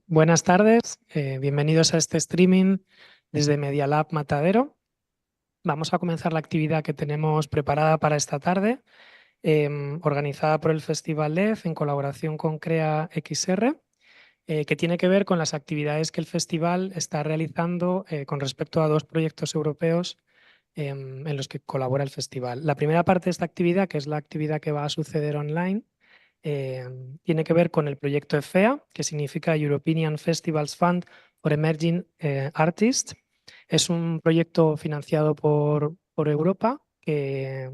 Buenas tardes, bienvenidos a este streaming desde Media Lab Matadero. Vamos a comenzar la actividad que tenemos preparada para esta tarde, organizada por el Festival LEF en colaboración con CREA XR, que tiene que ver con las actividades que el festival está realizando con respecto a dos proyectos europeos en los que colabora el festival. La primera parte de esta actividad, que es la actividad que va a suceder online, eh, tiene que ver con el proyecto EFEA, que significa European Festivals Fund for Emerging Artists. Es un proyecto financiado por Europa que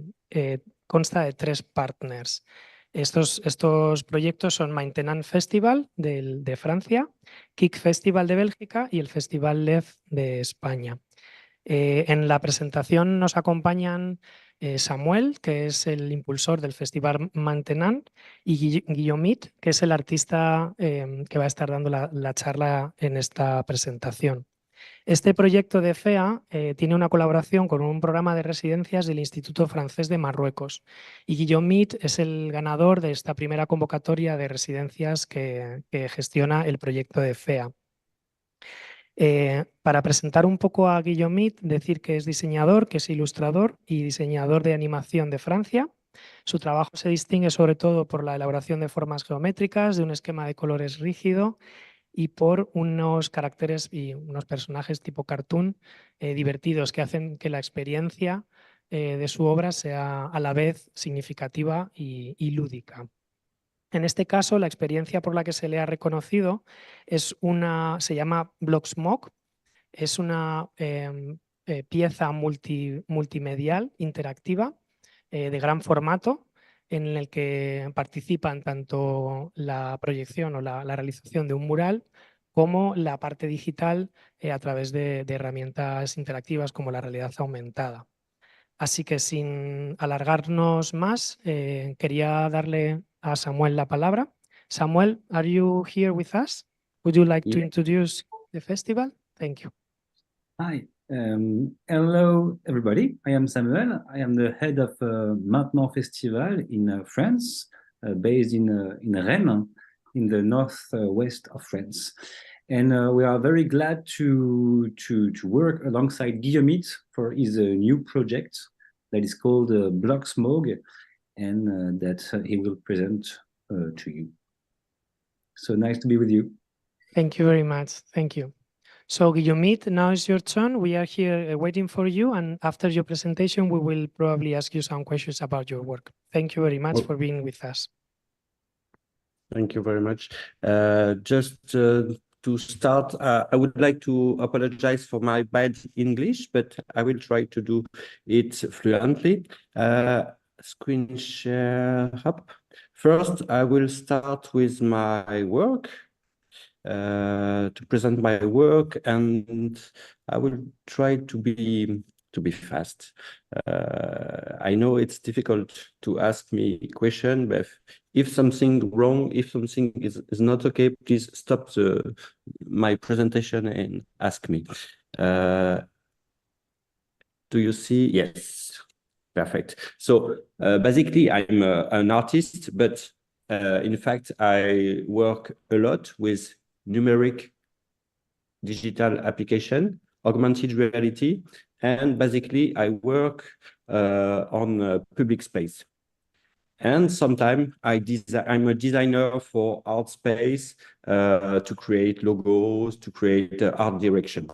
consta de 3 partners. Estos proyectos son Maintenance Festival de Francia, Kick Festival de Bélgica y el Festival LEF de España. En la presentación nos acompañan Samuel, que es el impulsor del Festival Mantenant, y Guillaumit, que es el artista que va a estar dando la charla en esta presentación. Este proyecto de FEA tiene una colaboración con un programa de residencias del Instituto Francés de Marruecos, y Guillaumit es el ganador de esta primera convocatoria de residencias que gestiona el proyecto de FEA. Para presentar un poco a Guillaumit, decir que es diseñador, que es ilustrador y diseñador de animación de Francia. Su trabajo se distingue sobre todo por la elaboración de formas geométricas, de un esquema de colores rígido y por unos caracteres y unos personajes tipo cartoon divertidos que hacen que la experiencia de su obra sea a la vez significativa y lúdica. En este caso, la experiencia por la que se le ha reconocido se llama Blocksmog. Es una pieza multimedial interactiva de gran formato en el que participan tanto la proyección o la realización de un mural como la parte digital a través de herramientas interactivas como la realidad aumentada. Así que sin alargarnos más, quería darle a Samuel la palabra. Samuel, are you here with us? Would you like to Yeah. introduce the festival? Thank you. Hi. Hello, everybody. I am Samuel. I am the head of Maintenant Festival in France, based in Rennes, in the northwest of France. And we are very glad to work alongside Guillaumit for his new project that is called Blocksmog, and that he will present to you. So nice to be with you. Thank you very much. Thank you. So Guillaumit, now is your turn. We are here waiting for you, and after your presentation, we will probably ask you some questions about your work. Thank you very much for being with us. Thank you very much. Just to start, I would like to apologize for my bad English, but I will try to do it fluently. Screen share up. First, I will start with my work. To present my work, and I will try to be fast. I know it's difficult to ask me a question, but if something wrong, if something is not okay, please stop my presentation and ask me. Do you see? Yes, perfect. So basically, I'm an artist, but in fact, I work a lot with numeric digital application, augmented reality, and basically I work on public space. And sometimes I'm a designer for art space to create logos, to create art direction.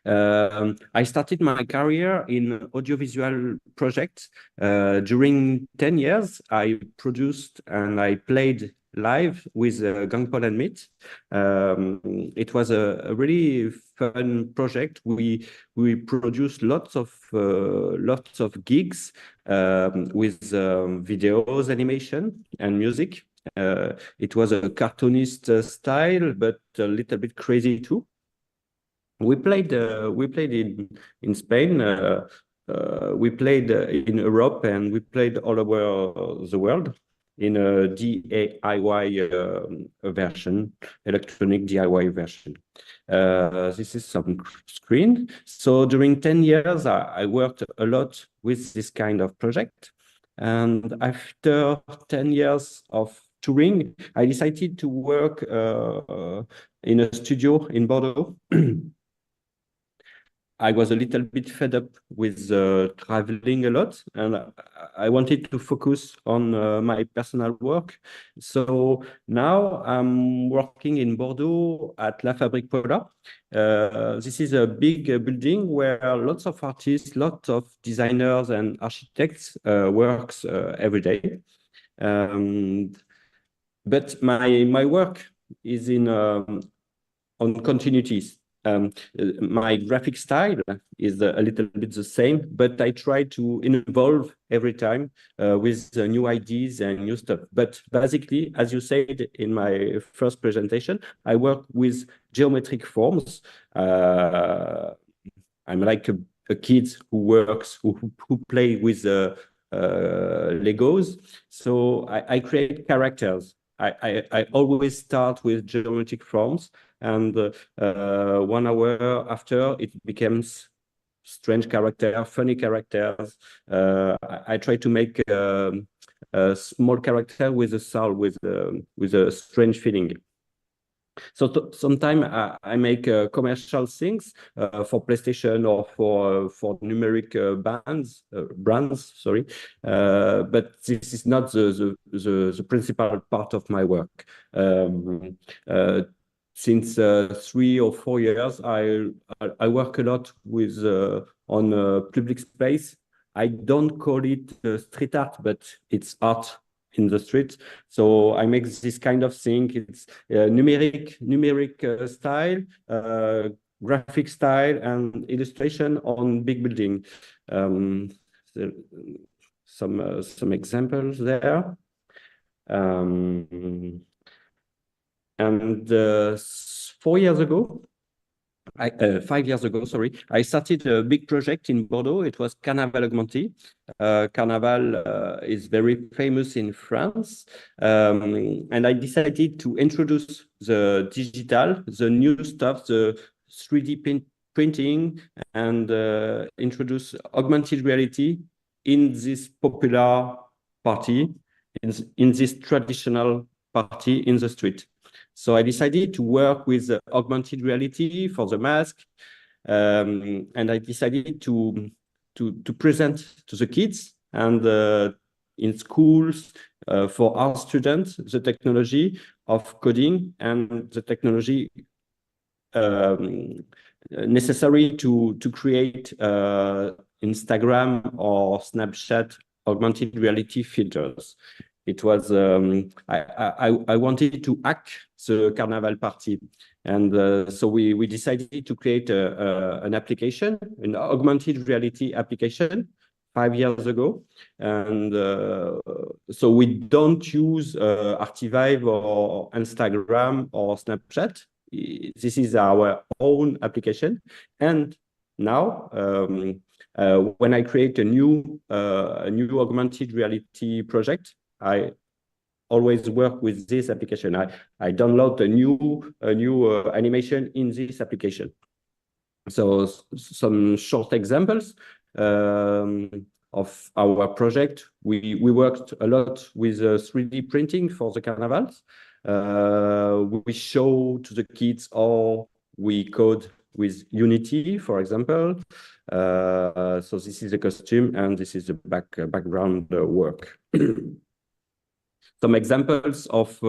I started my career in audiovisual projects. During 10 years, I produced and I played live with Gangpol and Meet. It was a really fun project. We produced lots of gigs with videos, animation, and music. It was a cartoonist style, but a little bit crazy too. We played in Spain. We played in Europe, and we played all over the world in a DIY version, electronic DIY version. This is some screen. So during 10 years, I worked a lot with this kind of project. And after 10 years of touring, I decided to work in a studio in Bordeaux. I was a little bit fed up with traveling a lot, and I wanted to focus on my personal work. So now I'm working in Bordeaux at La Fabrique Polar. This is a big building where lots of artists, lots of designers and architects works every day. But my work is in on continuities. My graphic style is a little bit the same, but I try to evolve every time with new ideas and new stuff. But basically, as you said in my first presentation, I work with geometric forms. I'm like a kid who works, who play with Legos. So I create characters. I always start with geometric forms, and 1 hour after it becomes strange character, funny characters. I try to make a small character with a soul, with a strange feeling. So sometimes I make commercial things for PlayStation or for numeric brands. Sorry, but this is not the principal part of my work. Since 3 or 4 years, I work a lot with on public space. I don't call it street art, but it's art in the street. So I make this kind of thing. It's numeric style, graphic style, and illustration on big building. Some examples there. And 4 years ago, 5 years ago, sorry, I started a big project in Bordeaux. It was Carnaval Augmenté. Carnaval is very famous in France. And I decided to introduce the digital, the new stuff, the 3D printing, and introduce augmented reality in this popular party, in this traditional party in the street. So I decided to work with augmented reality for the mask, and I decided to present to the kids and in schools for our students the technology of coding and the technology necessary to create Instagram or Snapchat augmented reality filters. It was I wanted to hack the Carnaval party, and so we decided to create an application, an augmented reality application, 5 years ago, and so we don't use Artivive or Instagram or Snapchat. This is our own application, and now when I create a new augmented reality project, I always work with this application. I download a new animation in this application. So some short examples of our project. We worked a lot with 3D printing for the carnivals. We show to the kids how we code with Unity, for example. So this is a costume, and this is the background work. Some examples of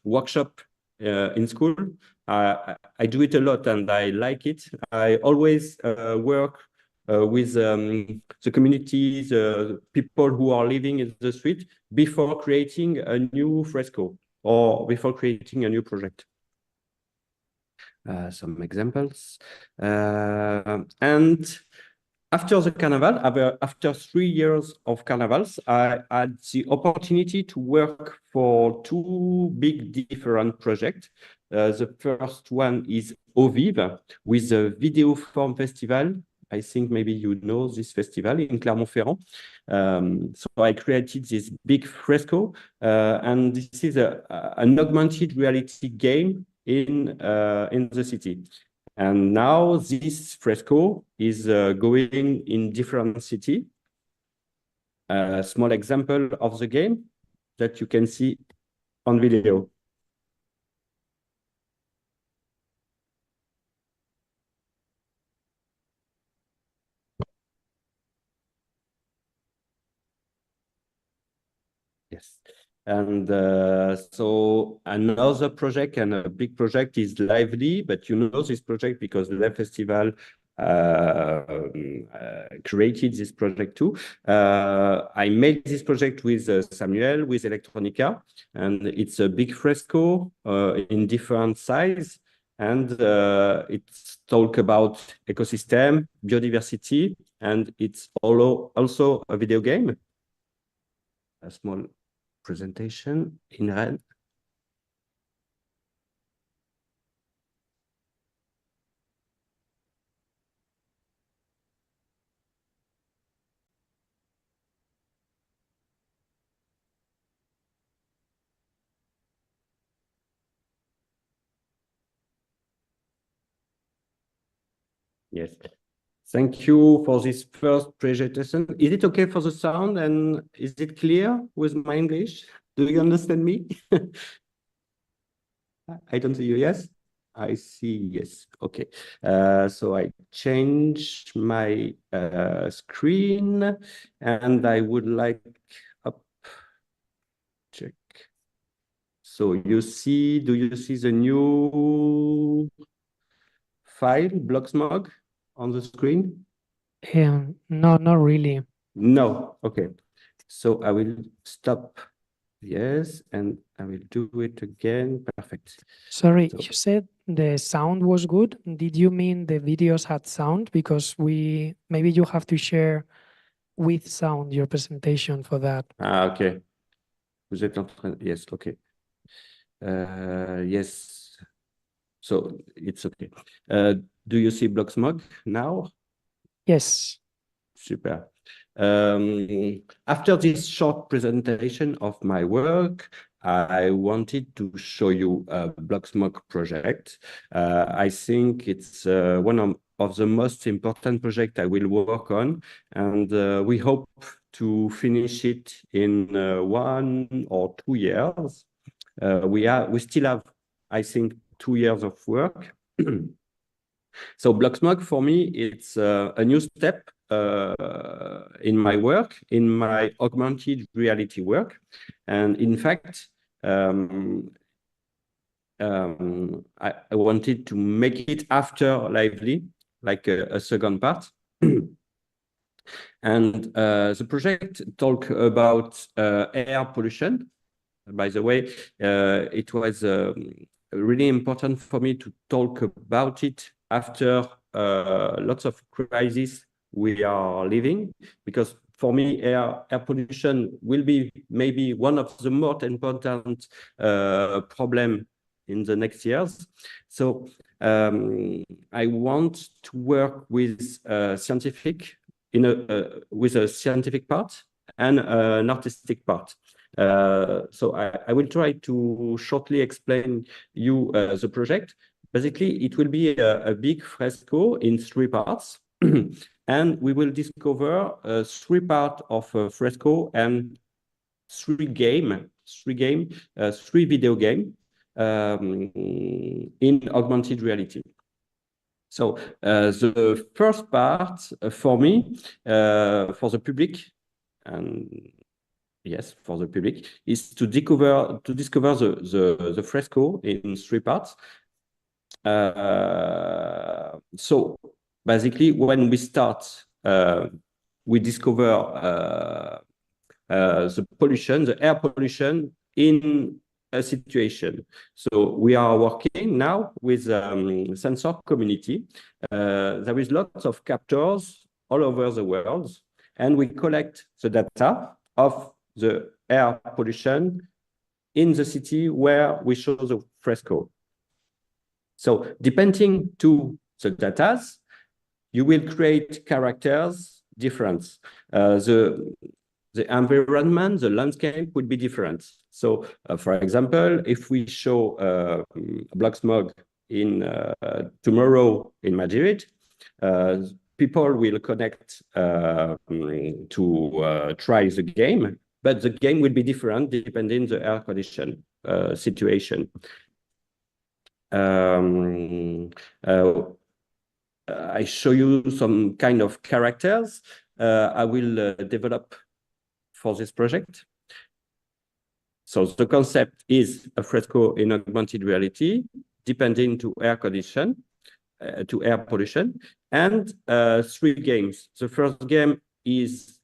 workshop in school. I do it a lot and I like it. I always work with the community, the people who are living in the street before creating a new fresco or before creating a new project. Some examples. And after the carnival, after 3 years of carnivals, I had the opportunity to work for 2 big different projects. The first one is Ovive with the Video Form Festival. I think maybe you know this festival in Clermont-Ferrand. So I created this big fresco, and this is an augmented reality game in the city. And now this fresco is going in different city. A small example of the game that you can see on video. Yes. And so another project and a big project is Lively, but you know this project because the Live Festival created this project too. I made this project with Samuel, with Electronica, and it's a big fresco in different size. And it's talk about ecosystem, biodiversity, and it's also a video game. A small presentation in red. Yes. Thank you for this first presentation. Is it okay for the sound and is it clear with my English? Do you understand me? I don't see you, yes? I see, yes. Okay. So I change my screen and I would like up check. So you see, do you see the new file, Blocksmog, on the screen? No, not really. No, okay. So I will stop. Yes, and I will do it again. Perfect. Sorry, So, you said the sound was good. Did you mean the videos had sound? Because maybe you have to share with sound your presentation for that. okay. Vous êtes en train, yes, okay. Yes. So it's okay. Do you see Blocksmog now? Yes. Super. After this short presentation of my work, I wanted to show you a Blocksmog project. I think it's one of the most important projects I will work on, and we hope to finish it in 1 or 2 years. We still have, I think, 2 years of work. So Blocksmog for me, it's a new step in my work, in my augmented reality work. And in fact, I wanted to make it after Lively, like a second part. And the project talk about air pollution. By the way, it was really important for me to talk about it after lots of crises we are living, because for me, air pollution will be maybe one of the most important problem in the next years. So I want to work with scientific with a scientific part and an artistic part. So I will try to shortly explain you the project. Basically, it will be a big fresco in 3 parts. And we will discover 3 parts of a fresco and 3 video game in augmented reality. So the first part for me, for the public, and yes, for the public, is to discover the fresco in 3 parts. So basically, when we start, we discover the pollution, the air pollution in a situation. So we are working now with sensor community. There is lots of captors all over the world, and we collect the data of the air pollution in the city where we show the fresco. So depending to the data, you will create characters different. The environment, the landscape would be different. So, for example, if we show Blocksmog in tomorrow in Madrid, people will connect to try the game, but the game will be different depending the air condition. situation. I show you some kind of characters I will develop for this project. So the concept is a fresco in augmented reality, depending to air condition, to air pollution, and 3 games. The first game is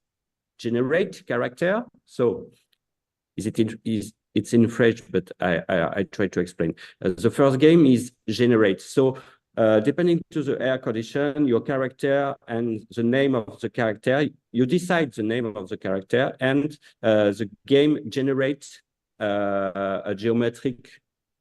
generate character. So it's in French, but I try to explain. The first game is generate. So depending to the air condition, your character and the name of the character, you decide the name of the character, and the game generates a geometric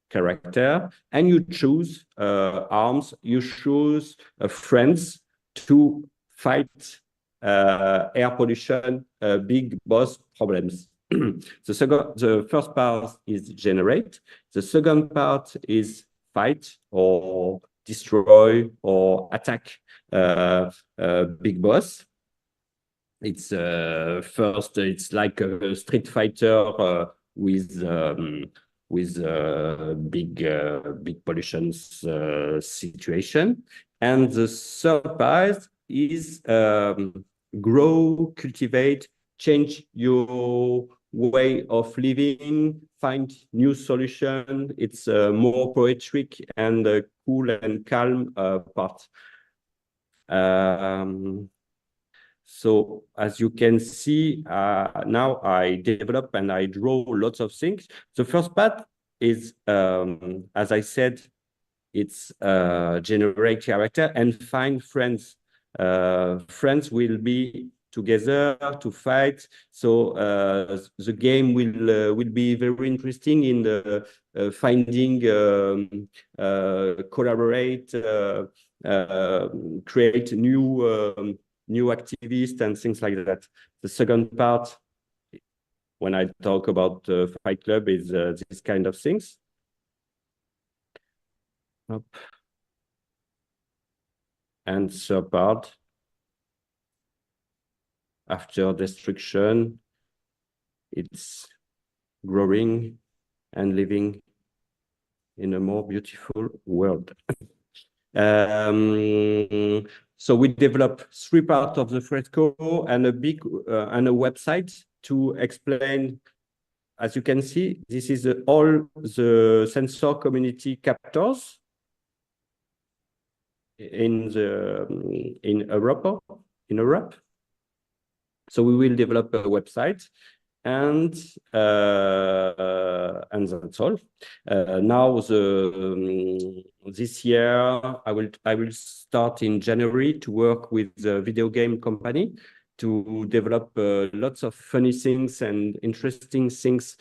character, and you choose arms, you choose friends to fight air pollution, big boss problems. The first part is generate. The second part is fight or destroy or attack big boss. It's first, it's like a Street Fighter with big pollutions situation. And the third part is grow, cultivate, change your way of living, find new solution. It's more poetic and cool and calm part. So as you can see, now I develop and I draw lots of things. The first part is, as I said, it's generate character and find friends. Friends will be together to fight. So the game will be very interesting in the finding, collaborate, create new activists and things like that. The second part, when I talk about Fight Club, is this kind of things. Up. And third part, after destruction, it's growing and living in a more beautiful world. So we develop 3 parts of the fresco and a website to explain. As you can see, this is all the sensor community captors in Europe. So we will develop a website, and that's all. Now this year I will start in January to work with the video game company to develop lots of funny things and interesting things,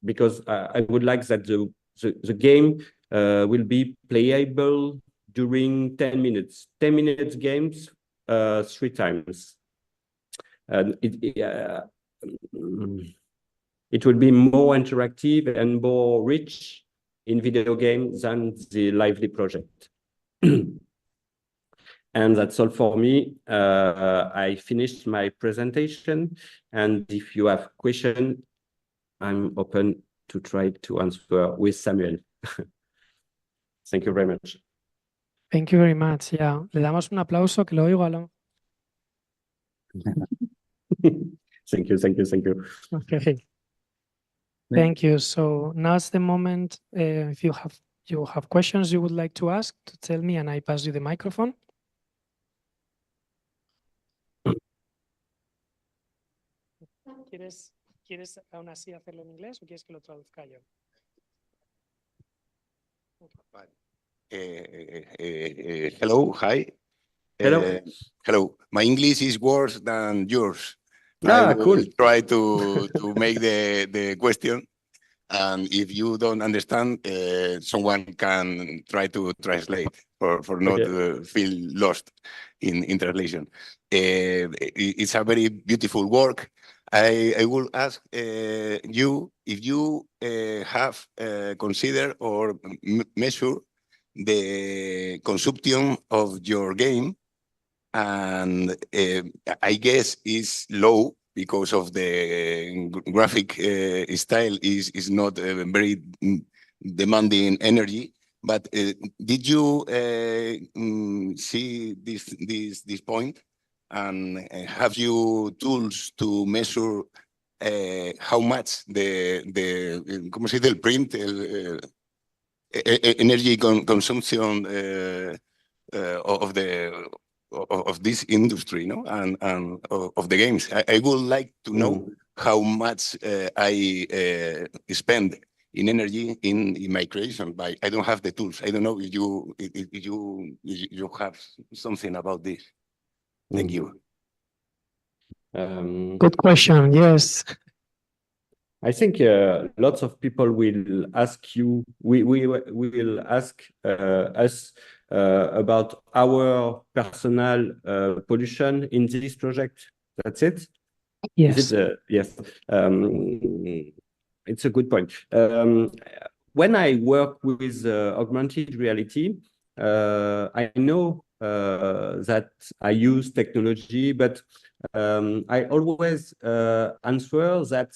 because I would like that the game will be playable during 10 minutes. 10 minutes games 3 times. And it will be more interactive and more rich in video games than the Lively project. And that's all for me. I finished my presentation, and if you have questions, I'm open to try to answer with Samuel. Thank you very much. Thank you very much. Yeah, le damos un aplauso que lo oigo a lo. Thank you. Okay. Thank you. So now's the moment. If you have questions you would like to ask, to tell me, and I pass you the microphone. ¿Quieres aún así hacerlo en inglés o quieres que lo traduzca yo? Hello, hi. Hello. Hello. My English is worse than yours. I will Cool. try to make the question, and if you don't understand, someone can try to translate for not feel lost in translation. It's a very beautiful work. I will ask you if you have considered or measured the consumption of your game, and I guess is low because of the graphic style is not very demanding energy. But did you see this point? And have you tools to measure how much ¿cómo se dice? El print, energy consumption of this industry, no, and of the games. I would like to know how much I spend in energy in my creation, but I don't have the tools. I don't know if you have something about this. Thank you. Good question. Yes. I think lots of people will ask you. We will ask us about our personal pollution in this project. That's it. Yes. Is it? Yes. It's a good point. When I work with augmented reality, I know that I use technology, but I always answer that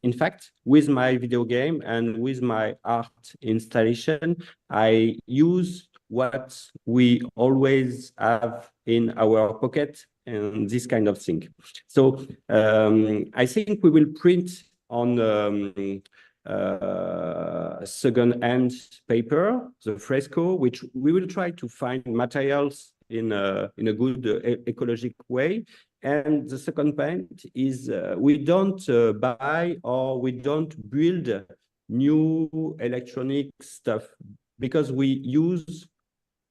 in fact, with my video game and with my art installation, I use what we always have in our pocket and this kind of thing. So I think we will print on second-hand paper, the fresco, which we will try to find materials in a good ecologic way. And the second point is we don't buy or we don't build new electronic stuff because we use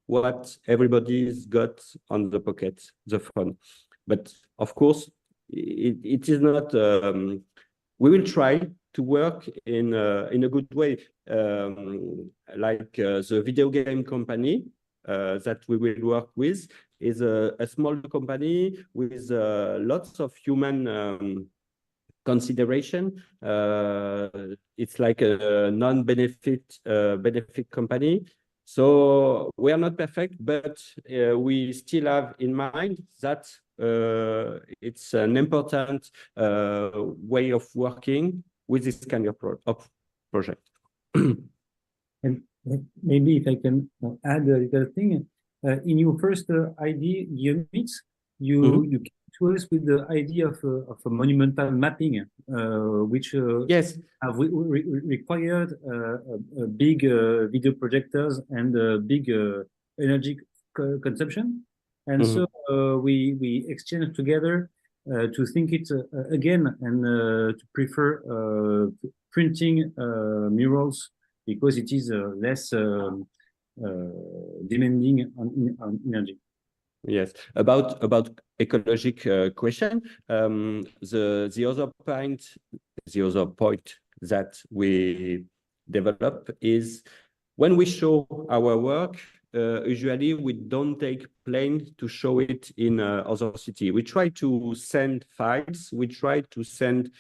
what everybody's got on the pocket, the phone. But of course, it is not. We will try to work in a good way, like the video game company that we will work with is a small company with lots of human consideration. It's like a non-benefit benefit company. So we are not perfect, but we still have in mind that it's an important way of working with this kind of project. And maybe if I can add a little thing, in your first idea, Guillaumit, you came to us with the idea of a monumental mapping, which yes, have required big video projectors and big energy consumption. And so we exchanged together to think it again and to prefer printing murals because it is less demanding on energy. Yes, about ecologic question. The other point that we develop is when we show our work. Usually, we don't take plane to show it in other city. We try to send files. We try to send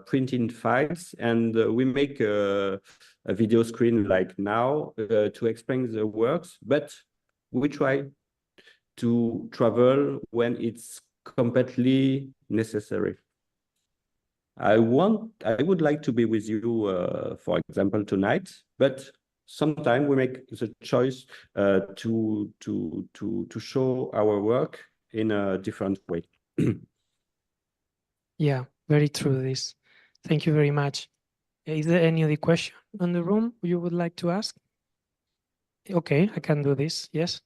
printing files, and we make a video screen like now to explain the works. But we try to travel when it's completely necessary. I would like to be with you, for example, tonight, but sometimes we make the choice to show our work in a different way. Yeah, very true. This. Thank you very much. Is there any other question on the room you would like to ask? Okay, I can do this. Yes.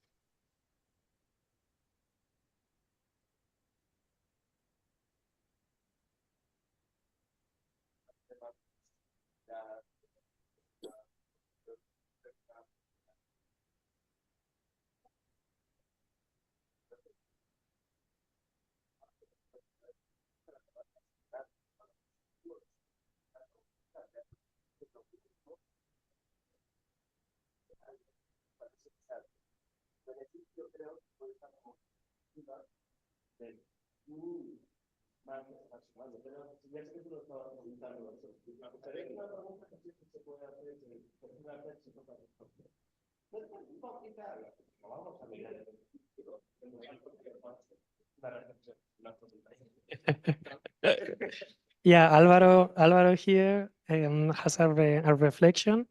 Yeah, Alvaro here has a reflection,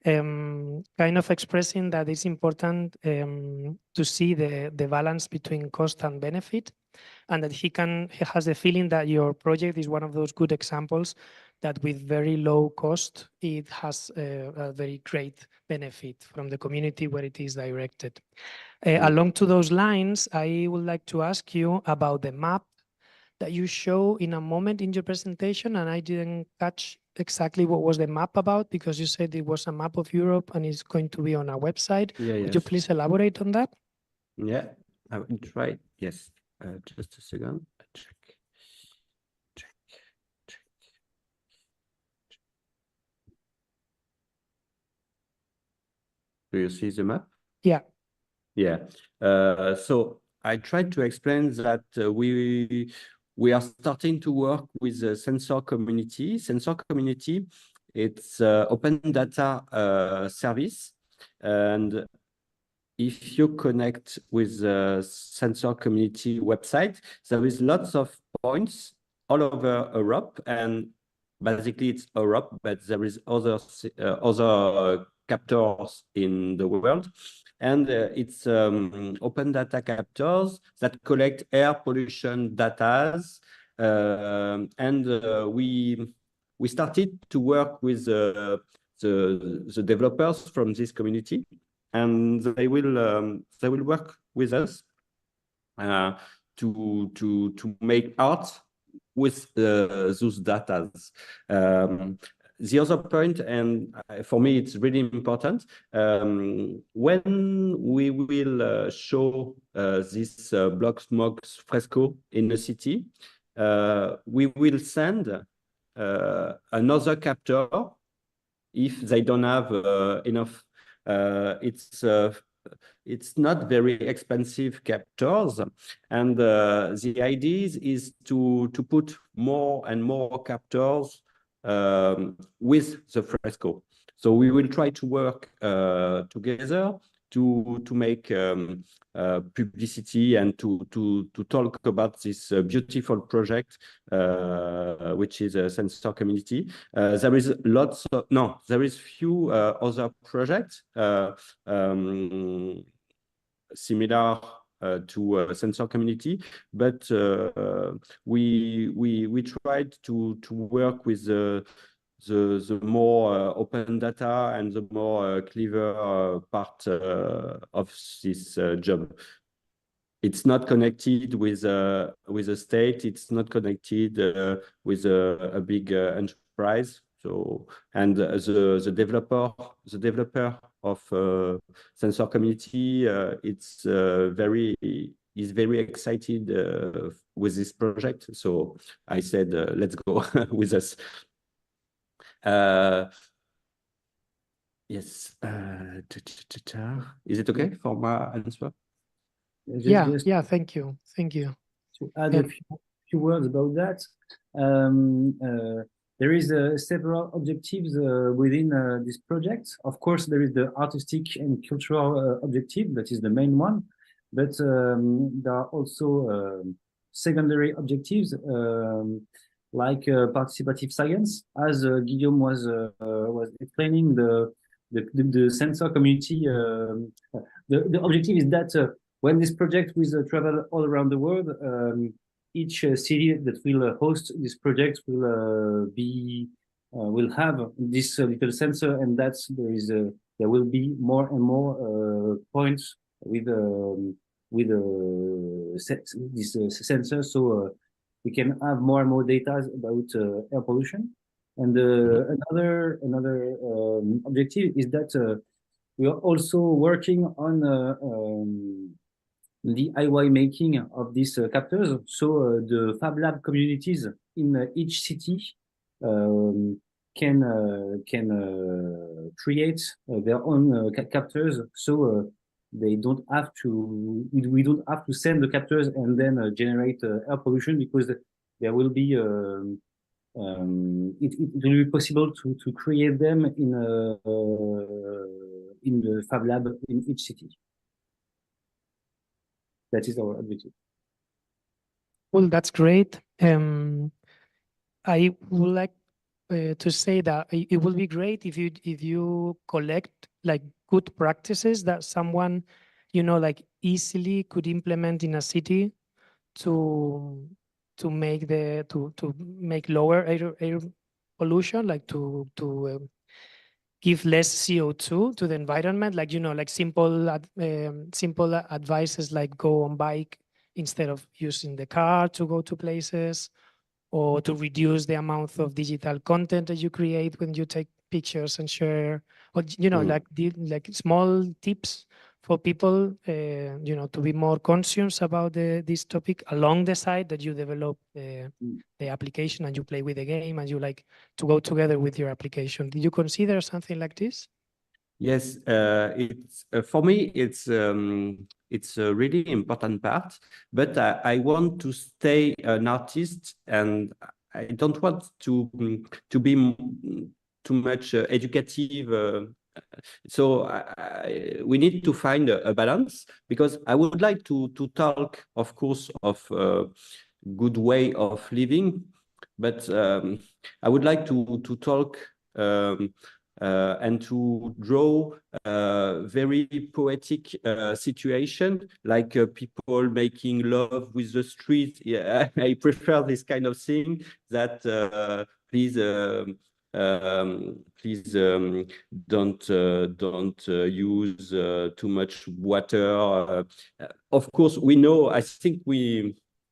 kind of expressing that it's important to see the balance between cost and benefit, and that he has the feeling that your project is one of those good examples that with very low cost, it has a very great benefit from the community where it is directed. Along to those lines, I would like to ask you about the map that you show in a moment in your presentation, and I didn't catch exactly what was the map about, because you said it was a map of Europe and it's going to be on a website. Yeah, Could you yes. please elaborate on that? Yeah, I will try. Yes, just a second. Check. Do you see the map? Yeah. Yeah. So I tried to explain that we are starting to work with the sensor community. Sensor community, it's open data service, and if you connect with the sensor community website, there is lots of points all over Europe, and basically it's Europe, but there is other captors in the world, and it's open data captors that collect air pollution data, and we started to work with the developers from this community, and they will work with us to make art with those data. The other point, and for me it's really important, when we will show this Blocksmog fresco in the city, we will send another captor if they don't have enough. It's not very expensive captors, and the idea is to put more and more captors with the fresco. So we will try to work together to make publicity and to talk about this beautiful project, which is a sensor community. There is few other projects similar to a sensor community, but we tried to work with the more open data and the more clever part of this job. It's not connected with a state. It's not connected with a big enterprise. So, and the developer of sensor community, is very excited with this project. So I said, let's go with us. Yes. Is it okay for my answer? Yeah, thank you. To add a few words about that, there is several objectives within this project. Of course, there is the artistic and cultural objective, that is the main one, but there are also secondary objectives, like participative science. As Guillaume was explaining, the sensor community, the objective is that when this project will travel all around the world, each city that will host this project will have this little sensor, and there will be more and more points with this sensor, so we can have more and more data about air pollution. And another objective is that we are also working on the DIY making of these captors. So the Fab Lab communities in each city can create their own captors. So they don't have to. We don't have to send the captors and then generate air pollution, because there will be. It will be possible to create them in the Fab Lab in each city. That is our objective. Well, that's great. I would like to say that it would be great if you collect like good practices that someone, like easily could implement in a city to make lower air pollution, like to give less CO2 to the environment, like like simple advices like go on bike instead of using the car to go to places, or to reduce the amount of digital content that you create when you take pictures and share, or like small tips for people to be more conscious about this topic along the side that you develop the application and you play with the game and you like to go together with your application. Did you consider something like this? Yes, it's for me. It's a really important part, but I want to stay an artist, and I don't want to be too much educative. So we need to find a balance, because I would like to talk, of course, of good way of living, but I would like to talk. And to draw very poetic situation, like people making love with the street. Yeah, I prefer this kind of thing. That please don't use too much water. Of course, we know. I think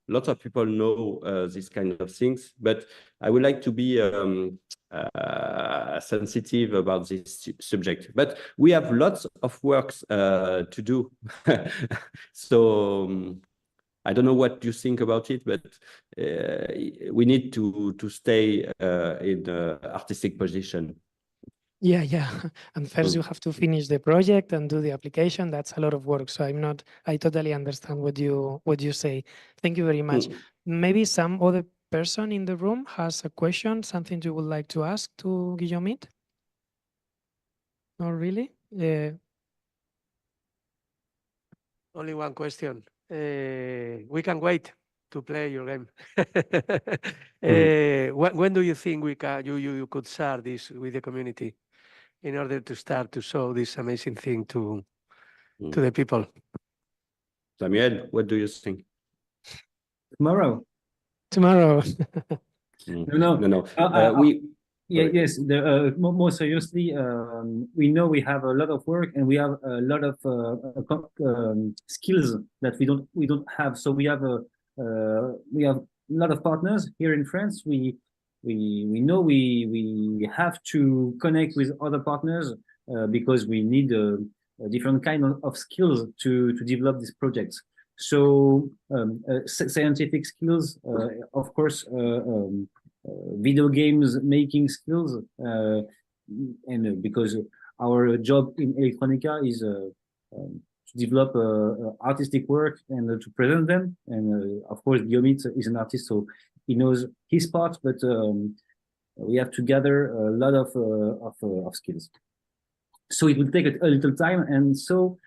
lots of people know these kind of things, but I would like to be sensitive about this subject. But we have lots of works to do. So I don't know what you think about it, but we need to stay in the artistic position. Yeah. And first you have to finish the project and do the application. That's a lot of work. So I totally understand what you say. Thank you very much. Maybe some other person in the room has a question, something you would like to ask to Guillaumit? Not really? Only one question. We can wait to play your game. When do you think you could share this with the community in order to start to show this amazing thing to the people? Samuel, what do you think? Tomorrow. No. Yes. More seriously, we know we have a lot of work and we have a lot of skills that we don't have. So we have a lot of partners here in France. We know we have to connect with other partners because we need a different kind of skills to develop these projects. So scientific skills, of course. Video games making skills, and because our job in Electronica is to develop artistic work and to present them. And of course, Guillaumit is an artist, so he knows his part. But we have to gather a lot of skills. So it will take a little time, and so.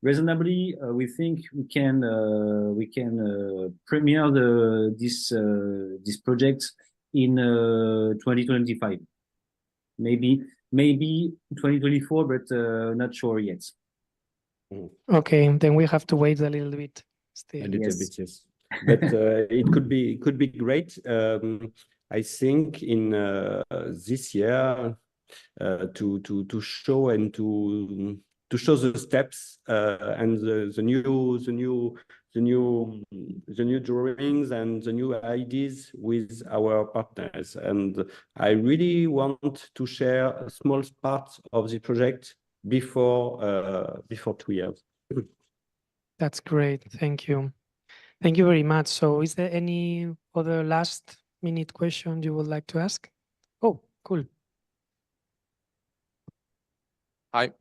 Reasonably, we think we can premiere this project in 2025, maybe 2024, but not sure yet. Okay, then we have to wait a little bit still. A little bit, yes. But it could be great. I think in this year to show and to show the steps and the new drawings and the new ideas with our partners. And I really want to share a small part of the project before 2 years. That's great. Thank you. Thank you very much. So is there any other last minute question you would like to ask? Oh, cool. Hi.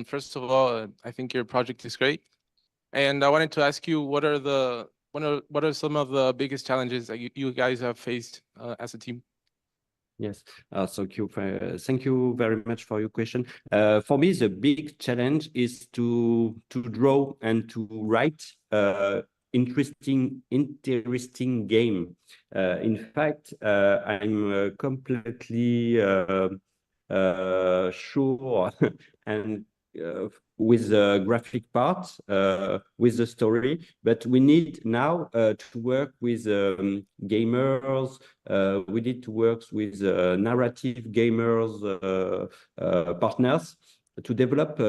First of all, I think your project is great, and I wanted to ask you what are some of the biggest challenges that you guys have faced as a team? Yes, thank you very much for your question. For me, the big challenge is to draw and to write interesting game. In fact, I'm completely sure and with the graphic part, with the story, but we need now to work with gamers. We need to work with narrative gamers partners to develop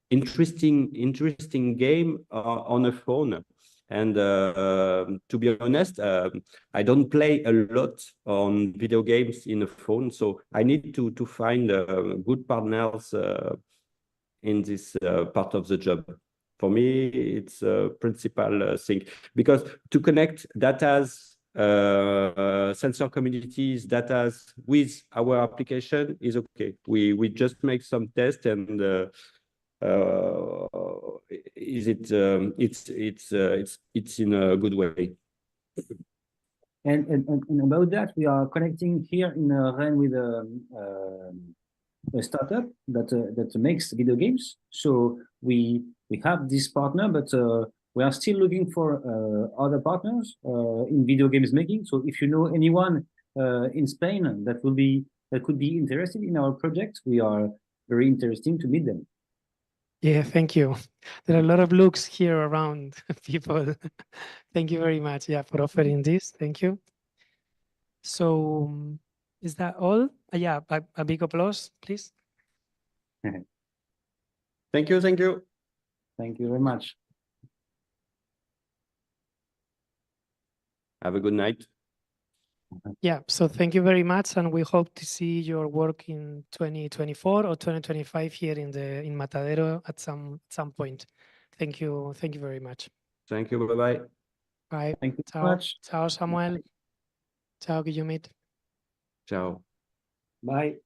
interesting game on a phone. And to be honest, I don't play a lot on video games in a phone, so I need to find good partners in this part of the job. For me, it's a principal thing, because to connect data's sensor communities, data's with our application is okay. We just make some tests and it's in a good way. And about that, we are connecting here in Rennes with a startup that makes video games. So we have this partner, but we are still looking for other partners in video games making. So if you know anyone in Spain that could be interested in our project, we are very interesting to meet them. Yeah, thank you. There are a lot of looks here around people. Thank you very much, yeah, for offering this. Thank you. So is that all? Yeah, a big applause, please. Thank you. Thank you very much. Have a good night. Yeah, so thank you very much, and we hope to see your work in 2024 or 2025 here in Matadero at some point. Thank you very much. Thank you. Bye-bye. Bye. Thank you Ciao. very much. Ciao, Samuel. Ciao, Guillaumit. Ciao. Bye.